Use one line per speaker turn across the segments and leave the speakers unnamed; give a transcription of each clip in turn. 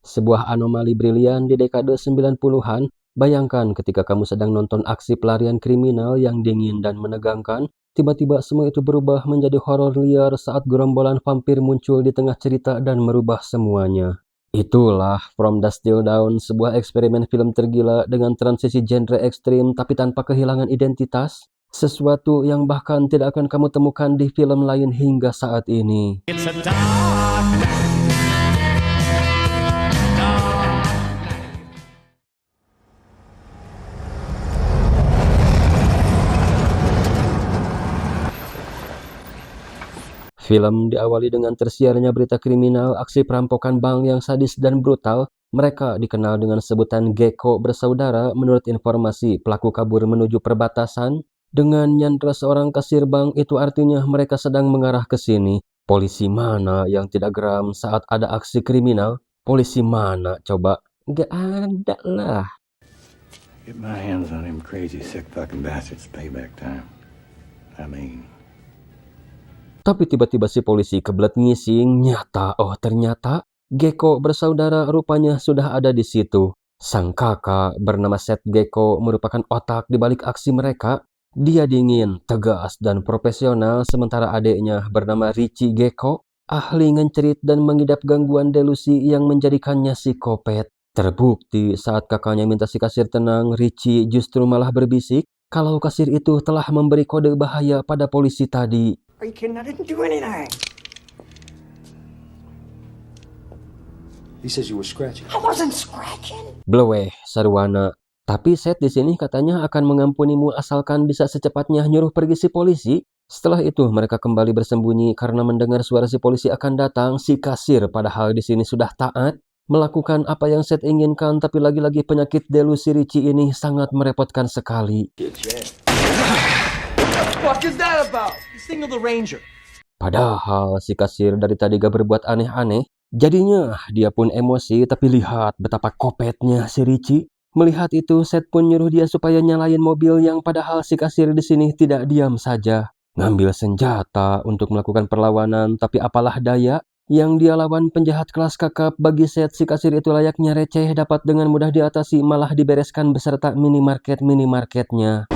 sebuah anomali brilian di dekade 90-an. Bayangkan ketika kamu sedang nonton aksi pelarian kriminal yang dingin dan menegangkan, tiba-tiba semua itu berubah menjadi horor liar saat gerombolan vampir muncul di tengah cerita dan merubah semuanya. Itulah From Dusk Till Dawn, sebuah eksperimen film tergila dengan transisi genre ekstrim tapi tanpa kehilangan identitas. Sesuatu yang bahkan tidak akan kamu temukan di film lain hingga saat ini.
It's a dark night.
Film diawali dengan tersiarnya berita kriminal aksi perampokan bank yang sadis dan brutal. Mereka dikenal dengan sebutan Gecko bersaudara. Menurut informasi, pelaku kabur menuju perbatasan dengan nyandra seorang kasir bank. Itu artinya mereka sedang mengarah ke sini. Polisi mana yang tidak geram saat ada aksi kriminal? Polisi mana coba? Gak ada lah.
Get my hands on him crazy sick fucking bastards. Payback time. I mean...
Tapi tiba-tiba si polisi kebelet ngising, ternyata Gecko bersaudara rupanya sudah ada di situ. Sang kakak bernama Seth Gecko merupakan otak di balik aksi mereka. Dia dingin, tegas, dan profesional, sementara adiknya bernama Richie Gecko, ahli ngencerit dan mengidap gangguan delusi yang menjadikannya psikopat. Terbukti saat kakaknya minta si kasir tenang, Richie justru malah berbisik kalau kasir itu telah memberi kode bahaya pada polisi tadi.
Are you kidding? I didn't do anything.
He says you were scratching.
I wasn't scratching.
Bleweh, Sarwana. Tapi Seth di sini katanya akan mengampunimu asalkan bisa secepatnya nyuruh pergi si polisi. Setelah itu mereka kembali bersembunyi karena mendengar suara si polisi akan datang. Si kasir padahal di sini sudah taat melakukan apa yang Seth inginkan, tapi lagi-lagi penyakit delusi Richie ini sangat merepotkan sekali.
What is that about? Signal the ranger.
Padahal si kasir dari tadi gak berbuat aneh-aneh. Jadinya dia pun emosi, tapi lihat betapa kopetnya si Richie. Melihat itu, Seth pun nyuruh dia supaya nyalain mobil yang padahal si kasir di sini tidak diam saja. Ngambil senjata untuk melakukan perlawanan, tapi apalah daya. Yang dia lawan penjahat kelas kakap. Bagi Seth, si kasir itu layaknya receh, dapat dengan mudah diatasi, malah dibereskan beserta minimarketnya.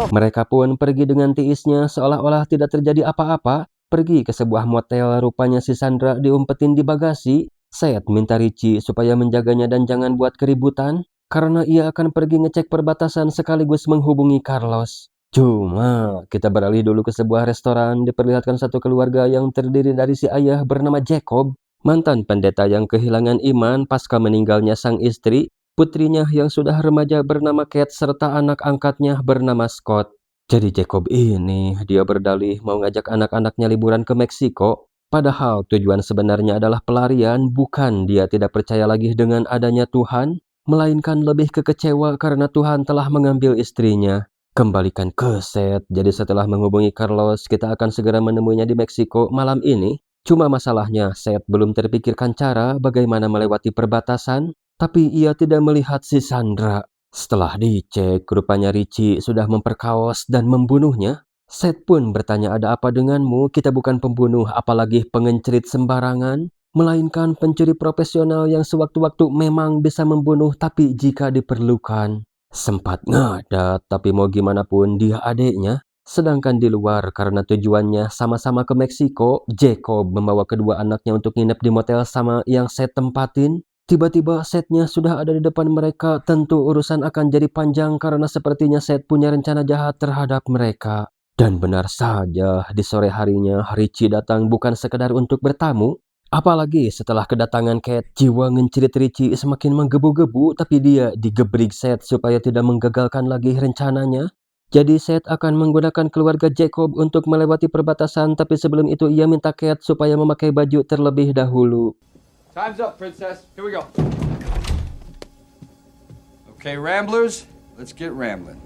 Mereka pun pergi dengan tiisnya seolah-olah tidak terjadi apa-apa. Pergi ke sebuah motel, rupanya si Sandra diumpetin di bagasi. Seth minta Richie supaya menjaganya dan jangan buat keributan, karena ia akan pergi ngecek perbatasan sekaligus menghubungi Carlos. Cuma kita beralih dulu ke sebuah restoran. Diperlihatkan satu keluarga yang terdiri dari si ayah bernama Jacob, mantan pendeta yang kehilangan iman pasca meninggalnya sang istri, putrinya yang sudah remaja bernama Kate, serta anak angkatnya bernama Scott. Jadi Jacob ini, dia berdalih mau ngajak anak-anaknya liburan ke Meksiko. Padahal tujuan sebenarnya adalah pelarian, bukan dia tidak percaya lagi dengan adanya Tuhan, melainkan lebih kekecewa karena Tuhan telah mengambil istrinya. Kembalikan ke Seth. Jadi setelah menghubungi Carlos, kita akan segera menemuinya di Meksiko malam ini. Cuma masalahnya, Seth belum terpikirkan cara bagaimana melewati perbatasan. Tapi ia tidak melihat si Sandra. Setelah dicek, rupanya Richie sudah memperkaos dan membunuhnya. Seth pun bertanya, ada apa denganmu? Kita bukan pembunuh, apalagi pengencerit sembarangan, melainkan pencuri profesional yang sewaktu-waktu memang bisa membunuh, tapi jika diperlukan. Sempat ngadat, tapi mau gimana pun dia adeknya. Sedangkan di luar, karena tujuannya sama-sama ke Meksiko, Jacob membawa kedua anaknya untuk nginep di motel sama yang Seth tempatin. Tiba-tiba Seth-nya sudah ada di depan mereka. Tentu urusan akan jadi panjang karena sepertinya Seth punya rencana jahat terhadap mereka. Dan benar saja, di sore harinya Richie datang bukan sekedar untuk bertamu. Apalagi setelah kedatangan Kate, jiwa ngencerit Richie semakin menggebu-gebu, tapi dia digebrik Seth supaya tidak menggagalkan lagi rencananya. Jadi Seth akan menggunakan keluarga Jacob untuk melewati perbatasan, tapi sebelum itu ia minta Kate supaya memakai baju terlebih dahulu.
Time's up, princess. Here we go. Okay, Ramblers, let's get rambling.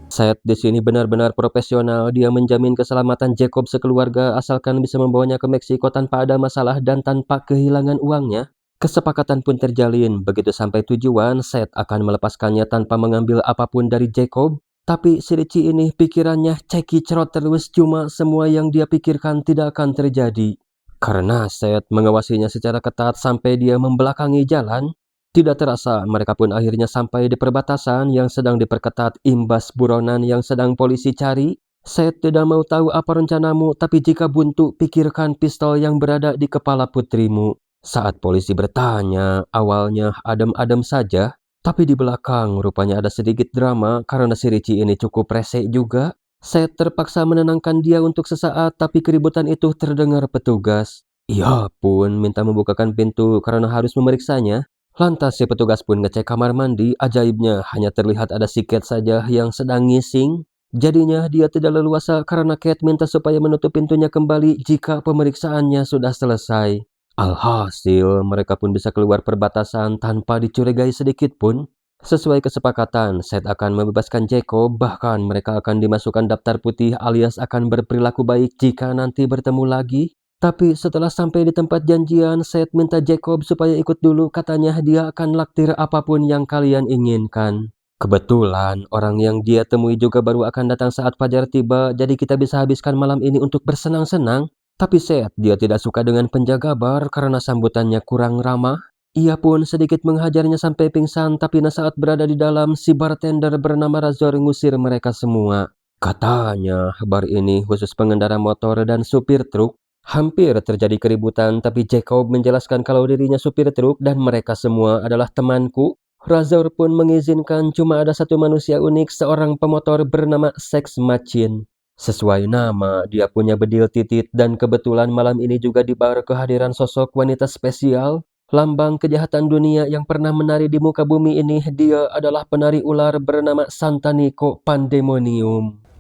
Seth di sini benar-benar profesional. Dia menjamin keselamatan Jacob sekeluarga asalkan bisa membawanya ke Meksiko tanpa ada masalah dan tanpa kehilangan uangnya. Kesepakatan pun terjalin. Begitu sampai tujuan, Seth akan melepaskannya tanpa mengambil apapun dari Jacob. Tapi si Richie ini pikirannya cekicrot terus, cuma semua yang dia pikirkan tidak akan terjadi. Karena Seth mengawasinya secara ketat sampai dia membelakangi jalan, tidak terasa mereka pun akhirnya sampai di perbatasan yang sedang diperketat imbas buronan yang sedang polisi cari. Seth tidak mau tahu apa rencanamu, tapi jika buntu, pikirkan pistol yang berada di kepala putrimu. Saat polisi bertanya, awalnya adem-adem saja, tapi di belakang rupanya ada sedikit drama karena si Richie ini cukup rese juga. Seth terpaksa menenangkan dia untuk sesaat, tapi keributan itu terdengar petugas. Ia pun minta membukakan pintu karena harus memeriksanya. Lantas si petugas pun ngecek kamar mandi, ajaibnya hanya terlihat ada si Kate saja yang sedang ngising. Jadinya dia tidak leluasa karena Kate minta supaya menutup pintunya kembali jika pemeriksaannya sudah selesai. Alhasil, mereka pun bisa keluar perbatasan tanpa dicurigai sedikit pun. Sesuai kesepakatan, Seth akan membebaskan Jacob, bahkan mereka akan dimasukkan daftar putih alias akan berperilaku baik jika nanti bertemu lagi. Tapi setelah sampai di tempat janjian, Seth minta Jacob supaya ikut dulu, katanya dia akan laktir apapun yang kalian inginkan. Kebetulan, orang yang dia temui juga baru akan datang saat fajar tiba, jadi kita bisa habiskan malam ini untuk bersenang-senang. Tapi Seth, dia tidak suka dengan penjaga bar karena sambutannya kurang ramah. Ia pun sedikit menghajarnya sampai pingsan, tapi saat berada di dalam, si bartender bernama Razor ngusir mereka semua. Katanya, bar ini khusus pengendara motor dan supir truk. Hampir terjadi keributan, tapi Jacob menjelaskan kalau dirinya supir truk dan mereka semua adalah temanku. Razor pun mengizinkan, cuma ada satu manusia unik, seorang pemotor bernama Sex Machine. Sesuai nama, dia punya bedil titit dan kebetulan malam ini juga di bar kehadiran sosok wanita spesial. Lambang kejahatan dunia yang pernah menari di muka bumi ini, dia adalah penari ular bernama Santanico Pandemonium.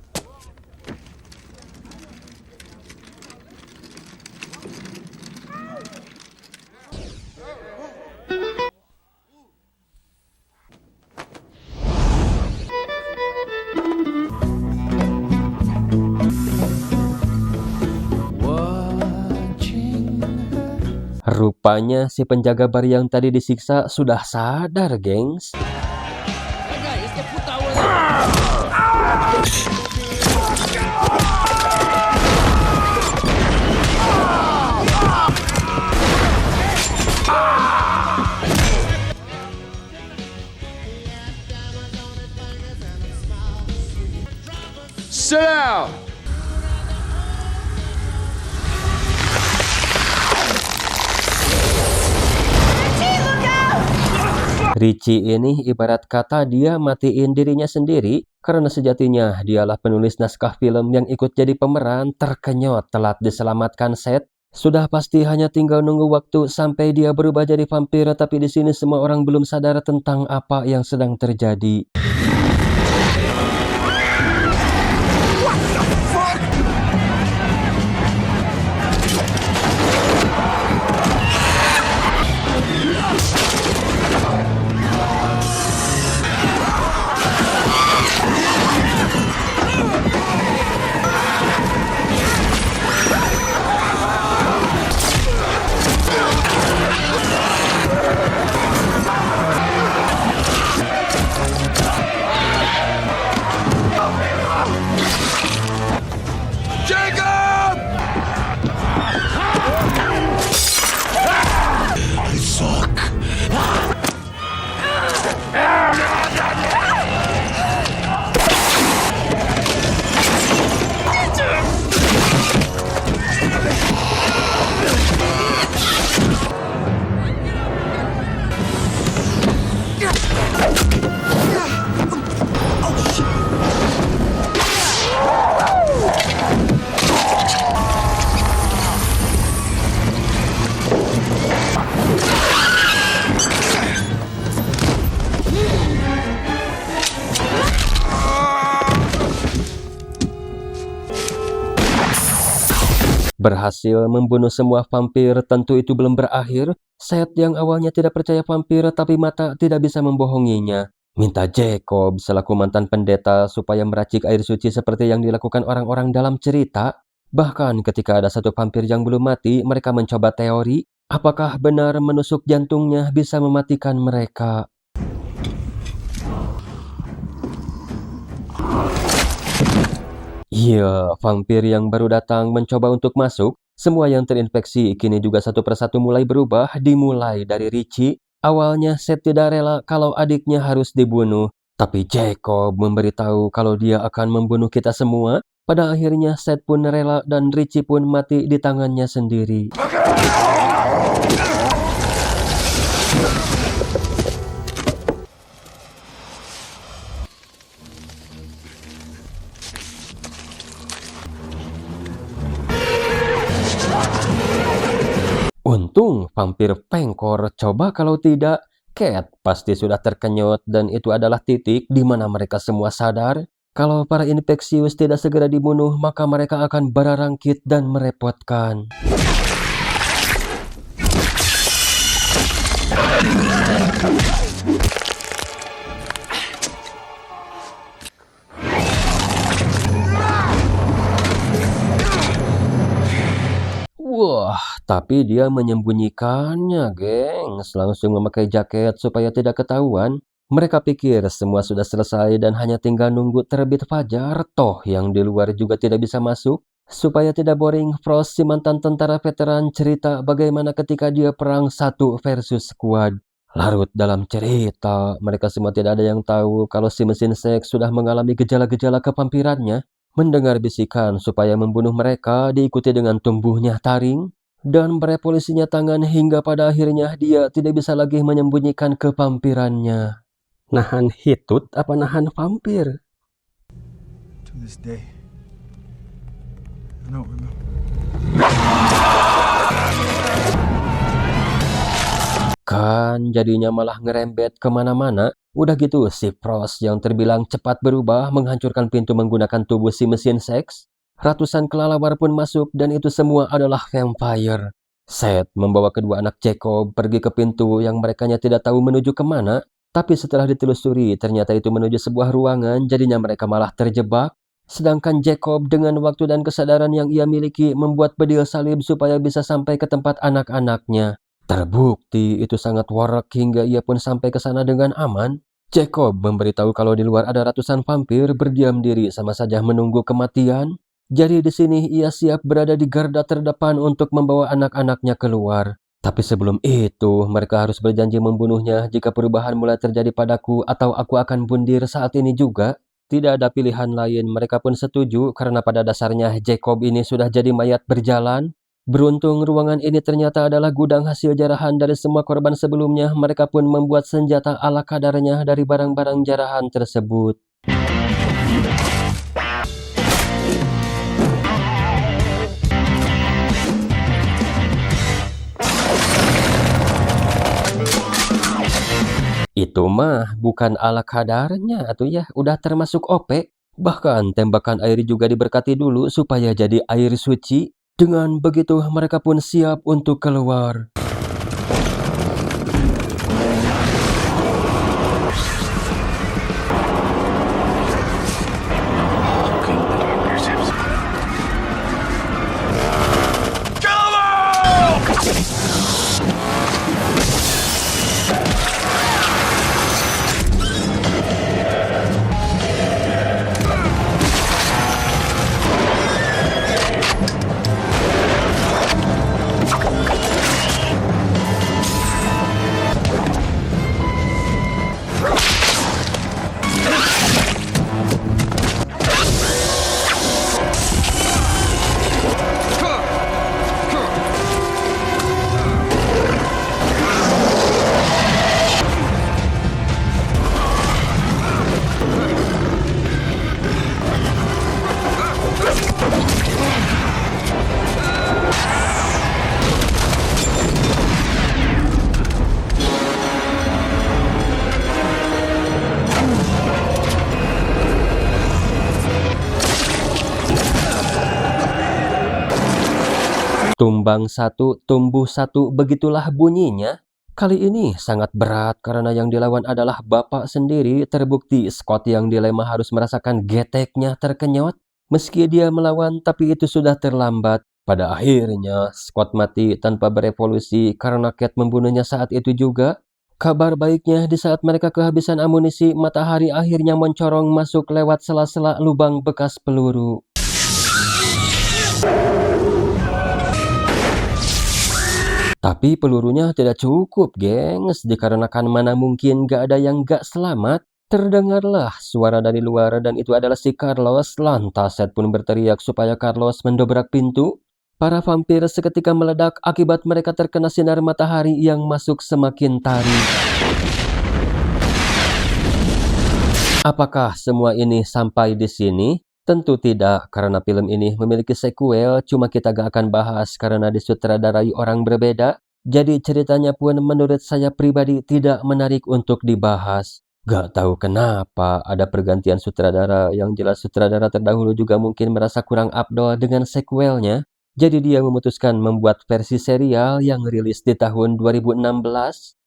Rupanya si penjaga bar yang tadi disiksa sudah sadar, gengs.
Sit down!
Richie ini ibarat kata dia matiin dirinya sendiri karena sejatinya dialah penulis naskah film yang ikut jadi pemeran. Terkenyot telat diselamatkan Seth. Sudah pasti hanya tinggal nunggu waktu sampai dia berubah jadi vampir, tapi di sini semua orang belum sadar tentang apa yang sedang terjadi.
Jacob!
I suck.
Berhasil membunuh semua vampir, tentu itu belum berakhir. Seth yang awalnya tidak percaya vampir, tapi mata tidak bisa membohonginya. Minta Jacob selaku mantan pendeta supaya meracik air suci seperti yang dilakukan orang-orang dalam cerita. Bahkan ketika ada satu vampir yang belum mati, mereka mencoba teori Apakah benar menusuk jantungnya bisa mematikan mereka? Iya, vampir yang baru datang mencoba untuk masuk. Semua yang terinfeksi kini juga satu persatu mulai berubah, dimulai dari Richie. Awalnya Seth tidak rela kalau adiknya harus dibunuh, tapi Jacob memberitahu kalau dia akan membunuh kita semua. Pada akhirnya Seth pun rela dan Richie pun mati di tangannya sendiri. Untung vampir pengkor, coba kalau tidak, Cat pasti sudah terkenyot dan itu adalah titik di mana mereka semua sadar kalau para infeksius tidak segera dibunuh maka mereka akan berarangkit dan merepotkan. Wah, tapi dia menyembunyikannya, gengs. Langsung memakai jaket supaya tidak ketahuan. Mereka pikir semua sudah selesai dan hanya tinggal nunggu terbit fajar. Toh yang di luar juga tidak bisa masuk. Supaya tidak boring, Frost si mantan tentara veteran cerita bagaimana ketika dia perang 1 versus squad. Larut dalam cerita, mereka semua tidak ada yang tahu kalau si mesin seks sudah mengalami gejala-gejala kevampirannya. Mendengar bisikan supaya membunuh mereka diikuti dengan tumbuhnya taring dan berepolisinya tangan hingga pada akhirnya dia tidak bisa lagi menyembunyikan kevampirannya. Nahan hitut apa nahan vampir?
To this day, I don't remember.
Kan jadinya malah ngerembet kemana-mana. Udah gitu si Frost yang terbilang cepat berubah menghancurkan pintu menggunakan tubuh si mesin seks. Ratusan kelelawar pun masuk dan itu semua adalah vampire. Seth membawa kedua anak Jacob pergi ke pintu yang merekanya tidak tahu menuju kemana. Tapi setelah ditelusuri ternyata itu menuju sebuah ruangan, jadinya mereka malah terjebak. Sedangkan Jacob dengan waktu dan kesadaran yang ia miliki membuat bedil salib supaya bisa sampai ke tempat anak-anaknya. Terbukti itu sangat warak hingga ia pun sampai ke sana dengan aman. Jacob memberitahu kalau di luar ada ratusan vampir berdiam diri sama saja menunggu kematian. Jadi di sini ia siap berada di garda terdepan untuk membawa anak-anaknya keluar. Tapi sebelum itu, mereka harus berjanji membunuhnya jika perubahan mulai terjadi padaku atau aku akan bundir saat ini juga. Tidak ada pilihan lain, mereka pun setuju karena pada dasarnya Jacob ini sudah jadi mayat berjalan. Beruntung ruangan ini ternyata adalah gudang hasil jarahan dari semua korban sebelumnya. Mereka pun membuat senjata ala kadarnya dari barang-barang jarahan tersebut. Itu mah bukan ala kadarnya atuh ya, udah termasuk OP. Bahkan tembakan air juga diberkati dulu supaya jadi air suci. Dengan begitu mereka pun siap untuk keluar. Tumbang satu, tumbuh satu, begitulah bunyinya. Kali ini sangat berat karena yang dilawan adalah bapak sendiri. Terbukti Scott yang dilema harus merasakan geteknya terkenyot. Meski dia melawan, tapi itu sudah terlambat. Pada akhirnya, Scott mati tanpa berevolusi karena Kate membunuhnya saat itu juga. Kabar baiknya, di saat mereka kehabisan amunisi, matahari akhirnya mencorong masuk lewat sela-sela lubang bekas peluru. Tapi pelurunya tidak cukup, gengs, dikarenakan mana mungkin gak ada yang gak selamat. Terdengarlah suara dari luar dan itu adalah si Carlos. Lantas Seth pun berteriak supaya Carlos mendobrak pintu. Para vampir seketika meledak akibat mereka terkena sinar matahari yang masuk semakin tarik. Apakah semua ini sampai di sini? Tentu tidak, karena film ini memiliki sequel, cuma kita gak akan bahas karena disutradarai orang berbeda. Jadi ceritanya pun menurut saya pribadi tidak menarik untuk dibahas. Gak tahu kenapa ada pergantian sutradara, yang jelas sutradara terdahulu juga mungkin merasa kurang afdol dengan sequelnya. Jadi dia memutuskan membuat versi serial yang rilis di tahun 2016.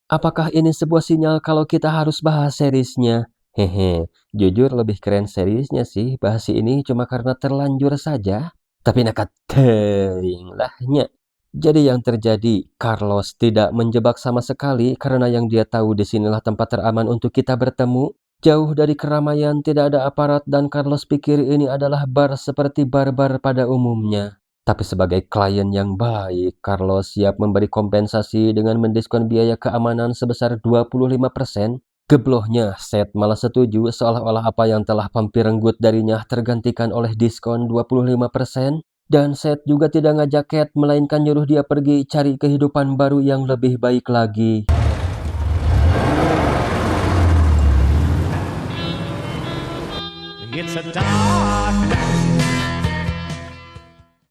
Apakah ini sebuah sinyal kalau kita harus bahas seriesnya? Hehe, jujur lebih keren seriesnya sih, bahas ini cuma karena terlanjur saja. Tapi nakat teuing lahnya. Jadi yang terjadi, Carlos tidak menjebak sama sekali karena yang dia tahu disinilah tempat teraman untuk kita bertemu. Jauh dari keramaian, tidak ada aparat dan Carlos pikir ini adalah bar seperti bar-bar pada umumnya. Tapi sebagai klien yang baik, Carlos siap memberi kompensasi dengan mendiskon biaya keamanan sebesar 25%. Geblohnya, Seth malah setuju seolah-olah apa yang telah vampir renggut darinya tergantikan oleh diskon 25%. Dan Seth juga tidak ngajak Kate, melainkan nyuruh dia pergi cari kehidupan baru yang lebih baik lagi.
It's a dark